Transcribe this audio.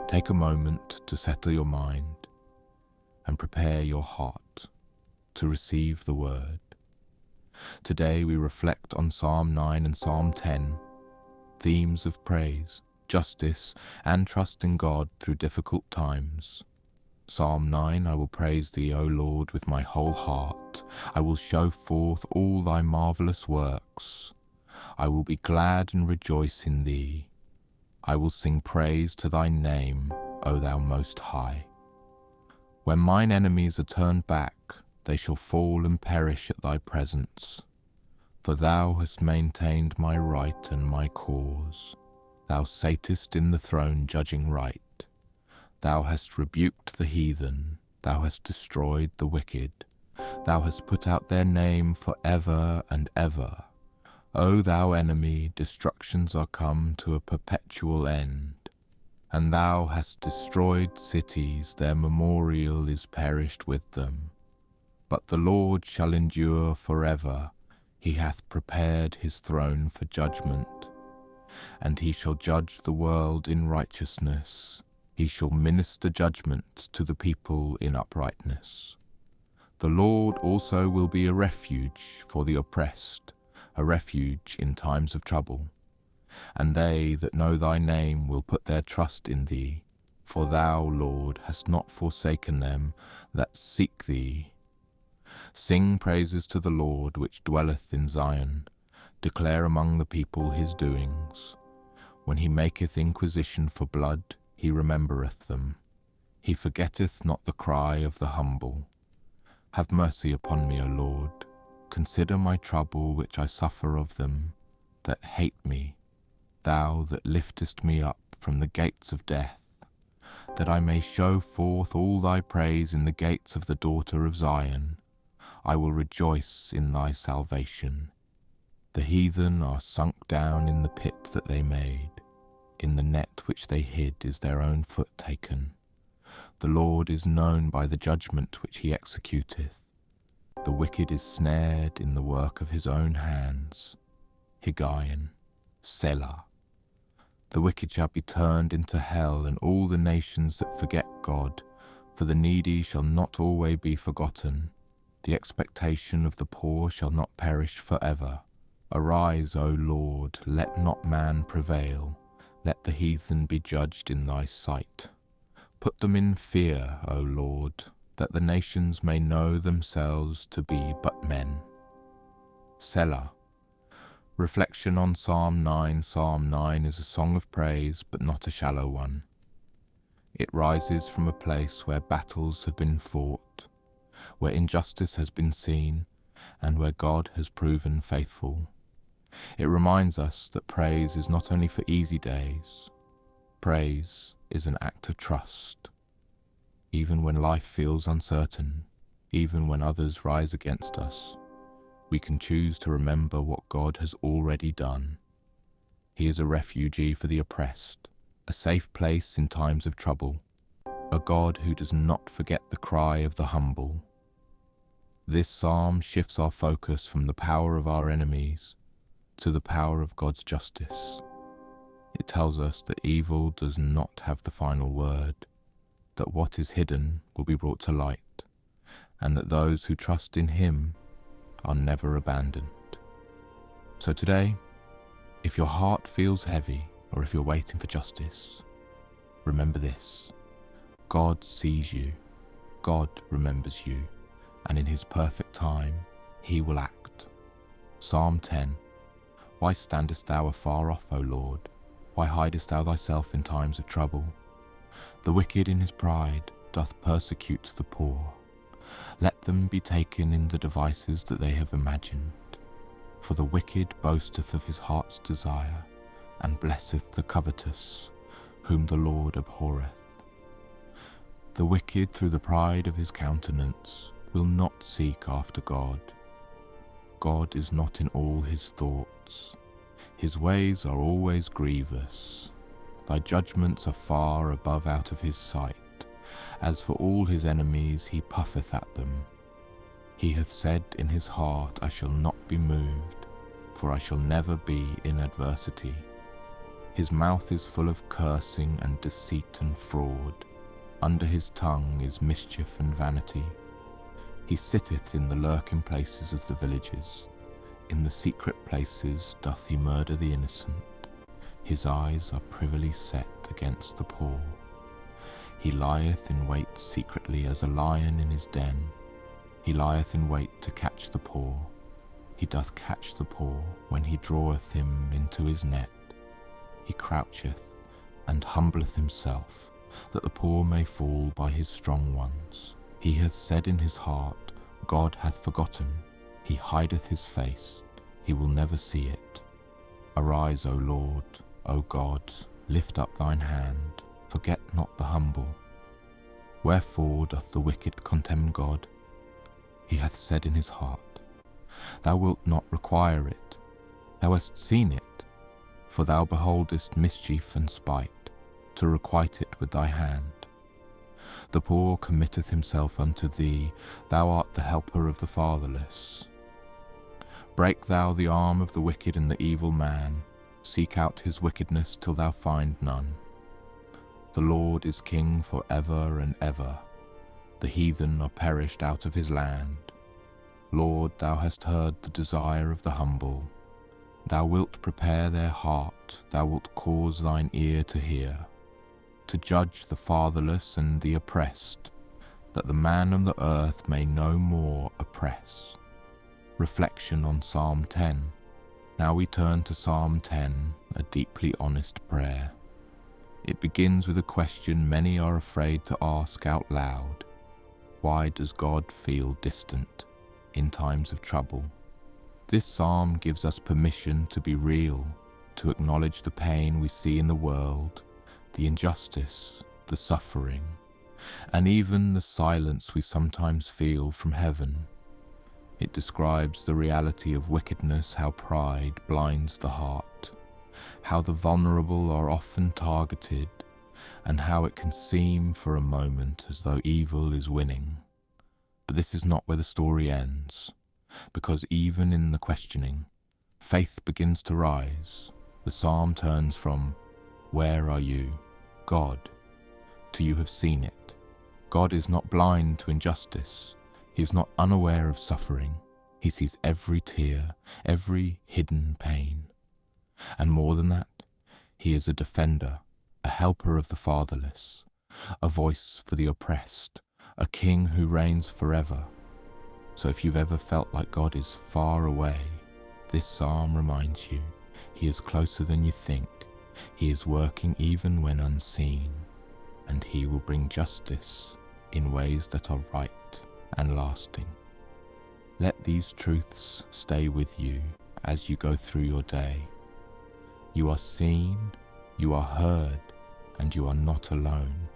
Take a moment to settle your mind and prepare your heart to receive the word. Today we reflect on Psalm 9 and Psalm 10, themes of praise, justice, and trust in God through difficult times. Psalm 9, I will praise thee, O Lord, with my whole heart. I will show forth all thy marvellous works. I will be glad and rejoice in thee. I will sing praise to thy name, O thou Most High. When mine enemies are turned back, they shall fall and perish at thy presence. For thou hast maintained my right and my cause. Thou satest in the throne judging right. Thou hast rebuked the heathen, thou hast destroyed the wicked. Thou hast put out their name for ever and ever. O thou enemy, destructions are come to a perpetual end. And thou hast destroyed cities, their memorial is perished with them. But the Lord shall endure forever. He hath prepared his throne for judgment. And he shall judge the world in righteousness. He shall minister judgment to the people in uprightness. The Lord also will be a refuge for the oppressed, a refuge in times of trouble. And they that know thy name will put their trust in thee, for thou, Lord, hast not forsaken them that seek thee. Sing praises to the Lord which dwelleth in Zion. Declare among the people his doings. When he maketh inquisition for blood, he remembereth them. He forgetteth not the cry of the humble. Have mercy upon me, O Lord. Consider my trouble which I suffer of them that hate me. Thou that liftest me up from the gates of death, that I may show forth all thy praise in the gates of the daughter of Zion. I will rejoice in thy salvation. The heathen are sunk down in the pit that they made. In the net which they hid is their own foot taken. The Lord is known by the judgment which he executeth. The wicked is snared in the work of his own hands. Higgaion, Selah. The wicked shall be turned into hell, and all the nations that forget God. For the needy shall not always be forgotten. The expectation of the poor shall not perish forever. Arise, O Lord, let not man prevail. Let the heathen be judged in thy sight. Put them in fear, O Lord, that the nations may know themselves to be but men. Selah. Reflection on Psalm 9. Psalm 9 is a song of praise, but not a shallow one. It rises from a place where battles have been fought, where injustice has been seen, and where God has proven faithful. It reminds us that praise is not only for easy days. Praise is an act of trust. Even when life feels uncertain, even when others rise against us, we can choose to remember what God has already done. He is a refuge for the oppressed, a safe place in times of trouble, a God who does not forget the cry of the humble. This psalm shifts our focus from the power of our enemies to the power of God's justice. It tells us that evil does not have the final word, that what is hidden will be brought to light, and that those who trust in him are never abandoned. So today, if your heart feels heavy, or if you're waiting for justice, remember this: God sees you, God remembers you, and in his perfect time, he will act. Psalm 10. Why standest thou afar off, O Lord? Why hidest thou thyself in times of trouble? The wicked in his pride doth persecute the poor. Let them be taken in the devices that they have imagined. For the wicked boasteth of his heart's desire, and blesseth the covetous, whom the Lord abhorreth. The wicked through the pride of his countenance will not seek after God. God is not in all his thoughts. His ways are always grievous. Thy judgments are far above out of his sight. As for all his enemies, he puffeth at them. He hath said in his heart, I shall not be moved, for I shall never be in adversity. His mouth is full of cursing and deceit and fraud. Under his tongue is mischief and vanity. He sitteth in the lurking places of the villages. In the secret places doth he murder the innocent. His eyes are privily set against the poor. He lieth in wait secretly as a lion in his den. He lieth in wait to catch the poor. He doth catch the poor when he draweth him into his net. He croucheth and humbleth himself, that the poor may fall by his strong ones. He hath said in his heart, God hath forgotten. He hideth his face, he will never see it. Arise, O Lord, O God, lift up thine hand, forget not the humble. Wherefore doth the wicked contemn God? He hath said in his heart, Thou wilt not require it. Thou hast seen it, for thou beholdest mischief and spite, to requite it with thy hand. The poor committeth himself unto thee, thou art the helper of the fatherless. Break thou the arm of the wicked and the evil man, seek out his wickedness till thou find none. The Lord is king for ever and ever, the heathen are perished out of his land. Lord, thou hast heard the desire of the humble. Thou wilt prepare their heart, thou wilt cause thine ear to hear, to judge the fatherless and the oppressed, that the man of the earth may no more oppress. Reflection on Psalm 10. Now we turn to Psalm 10, a deeply honest prayer. It begins with a question many are afraid to ask out loud. Why does God feel distant in times of trouble? This psalm gives us permission to be real, to acknowledge the pain we see in the world, the injustice, the suffering, and even the silence we sometimes feel from heaven. It describes the reality of wickedness, how pride blinds the heart, how the vulnerable are often targeted, and how it can seem for a moment as though evil is winning. But this is not where the story ends, because even in the questioning, faith begins to rise. The psalm turns from, Where are you, God, to You have seen it. God is not blind to injustice. He is not unaware of suffering. He sees every tear, every hidden pain. And more than that, He is a defender, a helper of the fatherless, a voice for the oppressed, a king who reigns forever. So if you've ever felt like God is far away, this psalm reminds you He is closer than you think. He is working even when unseen, and He will bring justice in ways that are right and lasting. Let these truths stay with you as you go through your day. You are seen, you are heard, and you are not alone.